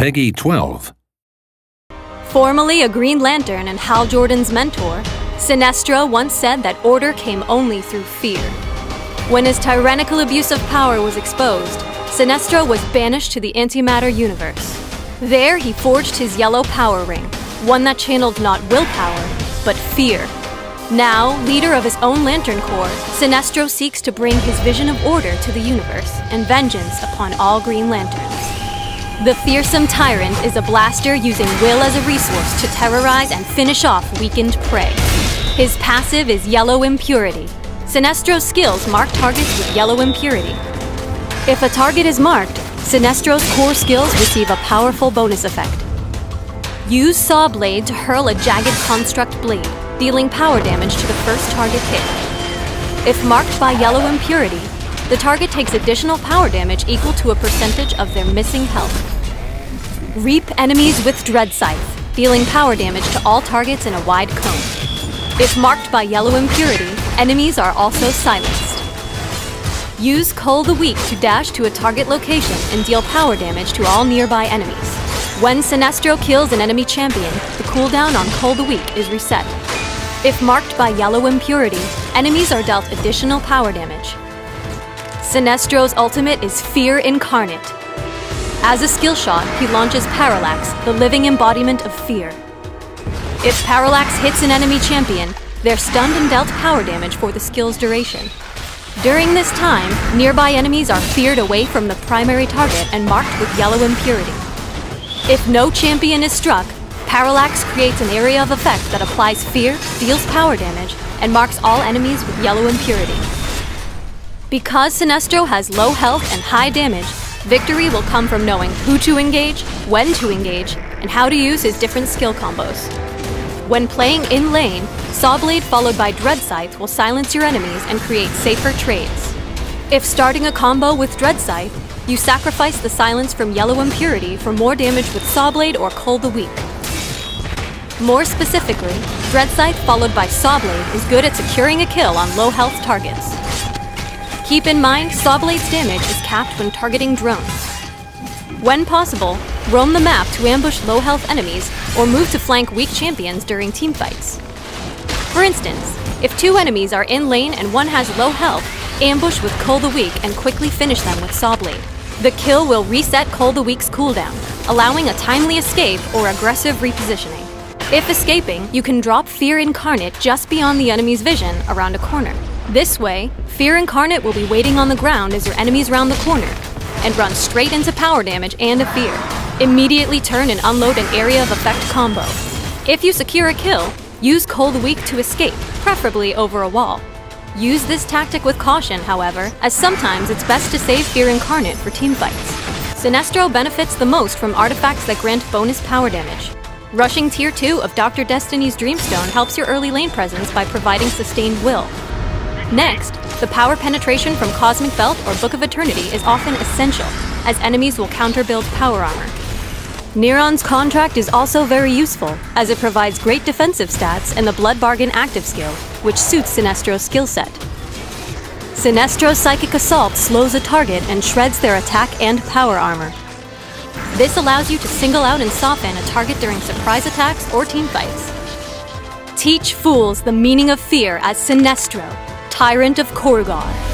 Peggy 12. Formerly a Green Lantern and Hal Jordan's mentor, Sinestro once said that order came only through fear. When his tyrannical abuse of power was exposed, Sinestro was banished to the antimatter universe. There he forged his yellow power ring, one that channeled not willpower, but fear. Now, leader of his own Lantern Corps, Sinestro seeks to bring his vision of order to the universe and vengeance upon all Green Lanterns. The fearsome tyrant is a blaster using will as a resource to terrorize and finish off weakened prey. His passive is Yellow Impurity. Sinestro's skills mark targets with yellow impurity. If a target is marked, Sinestro's core skills receive a powerful bonus effect. Use Saw Blade to hurl a jagged construct blade, dealing power damage to the first target hit. If marked by yellow impurity, the target takes additional power damage equal to a percentage of their missing health. Reap enemies with Dread Scythe, dealing power damage to all targets in a wide cone. If marked by yellow impurity, enemies are also silenced. Use Cull the Weak to dash to a target location and deal power damage to all nearby enemies. When Sinestro kills an enemy champion, the cooldown on Cull the Weak is reset. If marked by yellow impurity, enemies are dealt additional power damage. Sinestro's ultimate is Fear Incarnate. As a skill shot, he launches Parallax, the living embodiment of fear. If Parallax hits an enemy champion, they're stunned and dealt power damage for the skill's duration. During this time, nearby enemies are feared away from the primary target and marked with yellow impurity. If no champion is struck, Parallax creates an area of effect that applies fear, deals power damage, and marks all enemies with yellow impurity. Because Sinestro has low health and high damage, victory will come from knowing who to engage, when to engage, and how to use his different skill combos. When playing in lane, Sawblade followed by Dread Scythe will silence your enemies and create safer trades. If starting a combo with Dread Scythe, you sacrifice the silence from yellow impurity for more damage with Sawblade or Cull the Weak. More specifically, Dread Scythe followed by Sawblade is good at securing a kill on low health targets. Keep in mind, Sawblade's damage is capped when targeting drones. When possible, roam the map to ambush low-health enemies or move to flank weak champions during teamfights. For instance, if two enemies are in lane and one has low health, ambush with Cull the Weak and quickly finish them with Sawblade. The kill will reset Cull the Weak's cooldown, allowing a timely escape or aggressive repositioning. If escaping, you can drop Fear Incarnate just beyond the enemy's vision around a corner. This way, Fear Incarnate will be waiting on the ground as your enemies round the corner, and run straight into power damage and a fear. Immediately turn and unload an area of effect combo. If you secure a kill, use Cull the Weak to escape, preferably over a wall. Use this tactic with caution, however, as sometimes it's best to save Fear Incarnate for teamfights. Sinestro benefits the most from artifacts that grant bonus power damage. Rushing Tier 2 of Dr. Destiny's Dreamstone helps your early lane presence by providing sustained will. Next, the power penetration from Cosmic Belt or Book of Eternity is often essential, as enemies will counter-build power armor. Neron's Contract is also very useful, as it provides great defensive stats and the Blood Bargain active skill, which suits Sinestro's skill set. Sinestro's Psychic Assault slows a target and shreds their attack and power armor. This allows you to single out and soften a target during surprise attacks or teamfights. Teach fools the meaning of fear as Sinestro, Tyrant of Korgar.